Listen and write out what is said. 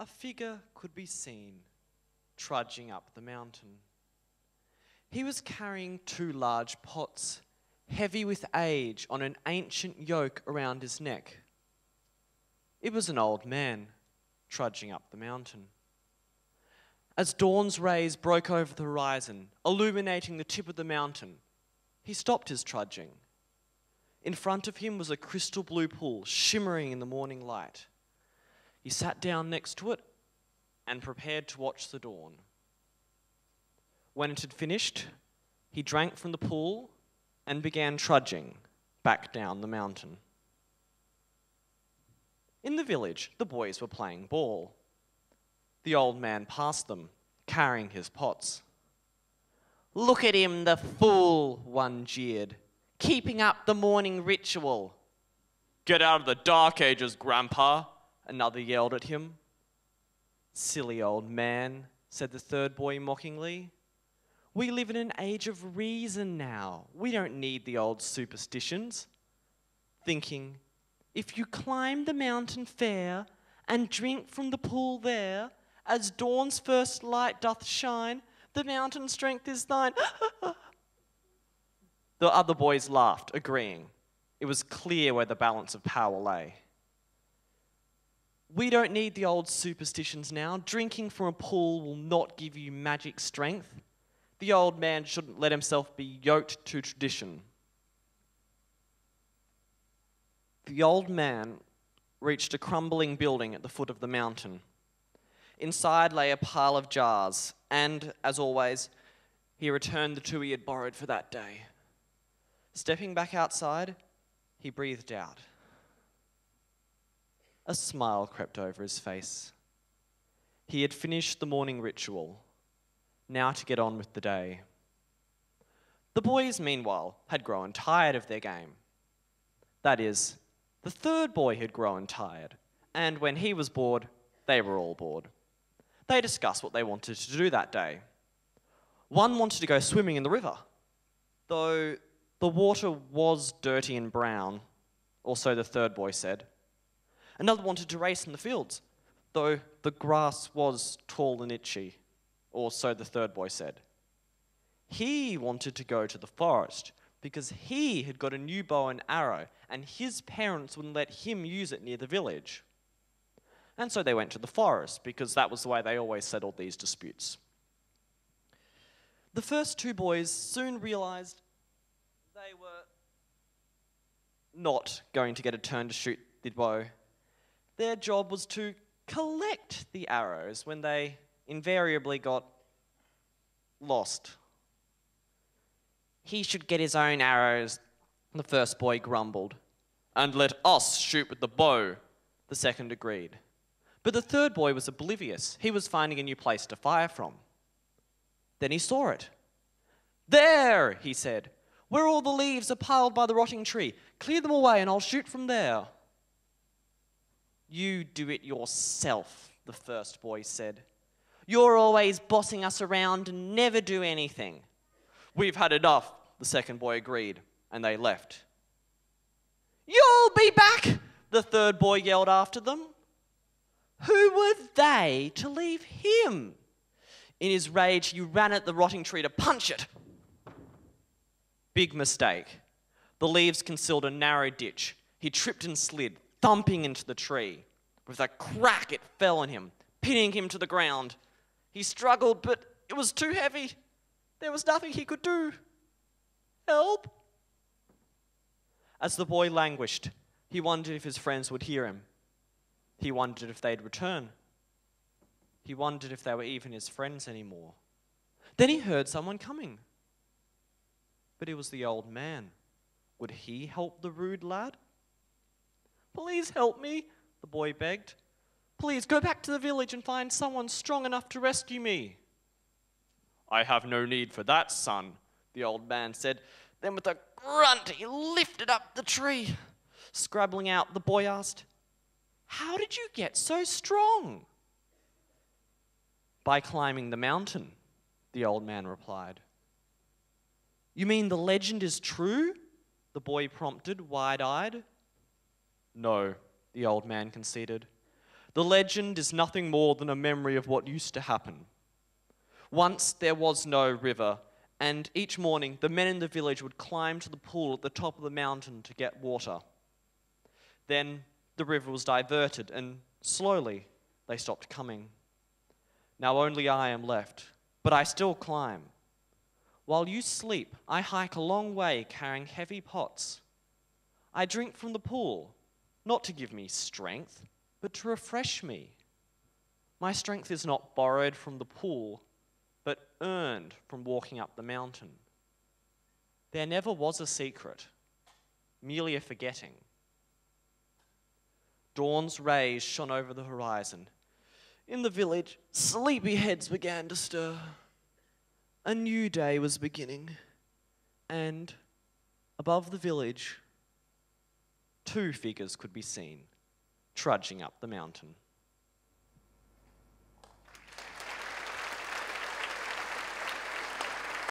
a figure could be seen trudging up the mountain. He was carrying 2 large pots, heavy with age, on an ancient yoke around his neck. It was an old man trudging up the mountain. As dawn's rays broke over the horizon, illuminating the tip of the mountain, he stopped his trudging. In front of him was a crystal blue pool shimmering in the morning light. He sat down next to it and prepared to watch the dawn. When it had finished, he drank from the pool and began trudging back down the mountain. In the village, the boys were playing ball. The old man passed them, carrying his pots. "Look at him, the fool," one jeered, "keeping up the morning ritual." "Get out of the dark ages, Grandpa," another yelled at him. "Silly old man," said the third boy mockingly. "We live in an age of reason now. We don't need the old superstitions." Thinking, "If you climb the mountain fair and drink from the pool there, as dawn's first light doth shine, the mountain strength is thine." The other boys laughed, agreeing. It was clear where the balance of power lay. "We don't need the old superstitions now. Drinking from a pool will not give you magic strength. The old man shouldn't let himself be yoked to tradition." The old man reached a crumbling building at the foot of the mountain. Inside lay a pile of jars, and, as always, he returned the 2 he had borrowed for that day. Stepping back outside, he breathed out. A smile crept over his face. He had finished the morning ritual, now to get on with the day. The boys, meanwhile, had grown tired of their game. That is, the third boy had grown tired, and when he was bored, they were all bored. They discussed what they wanted to do that day. One wanted to go swimming in the river, though the water was dirty and brown, or so the third boy said. Another wanted to race in the fields, though the grass was tall and itchy, or so the third boy said. He wanted to go to the forest because he had got a new bow and arrow and his parents wouldn't let him use it near the village. And so they went to the forest because that was the way they always settled these disputes. The first 2 boys soon realized they were not going to get a turn to shoot the bow. Their job was to collect the arrows when they invariably got lost. "He should get his own arrows," the first boy grumbled. "And let us shoot with the bow," the second agreed. But the third boy was oblivious. He was finding a new place to fire from. Then he saw it. "There," he said, "where all the leaves are piled by the rotting tree. Clear them away and I'll shoot from there." "You do it yourself," the first boy said. "You're always bossing us around and never do anything." "We've had enough," the second boy agreed, and they left. "You'll be back," the third boy yelled after them. Who were they to leave him? In his rage, he ran at the rotting tree to punch it. Big mistake. The leaves concealed a narrow ditch. He tripped and slid, thumping into the tree. With a crack, it fell on him, pinning him to the ground. He struggled, but it was too heavy. There was nothing he could do. Help! As the boy languished, he wondered if his friends would hear him. He wondered if they'd return. He wondered if they were even his friends anymore. Then he heard someone coming. But it was the old man. Would he help the rude lad? "Please help me," the boy begged. "Please go back to the village and find someone strong enough to rescue me." "I have no need for that, son," the old man said. Then with a grunt, he lifted up the tree. Scrabbling out, the boy asked, "How did you get so strong?" "By climbing the mountain," the old man replied. "You mean the legend is true?" the boy prompted, wide-eyed. "No," the old man conceded. The legend is nothing more than a memory of what used to happen. Once there was no river, and each morning the men in the village would climb to the pool at the top of the mountain to get water. Then the river was diverted, and slowly they stopped coming. Now only I am left, but I still climb. While you sleep, I hike a long way carrying heavy pots. I drink from the pool, not to give me strength, but to refresh me. My strength is not borrowed from the pool, but earned from walking up the mountain. There never was a secret, merely a forgetting. Dawn's rays shone over the horizon. In the village, sleepy heads began to stir. A new day was beginning, and above the village, 2 figures could be seen trudging up the mountain.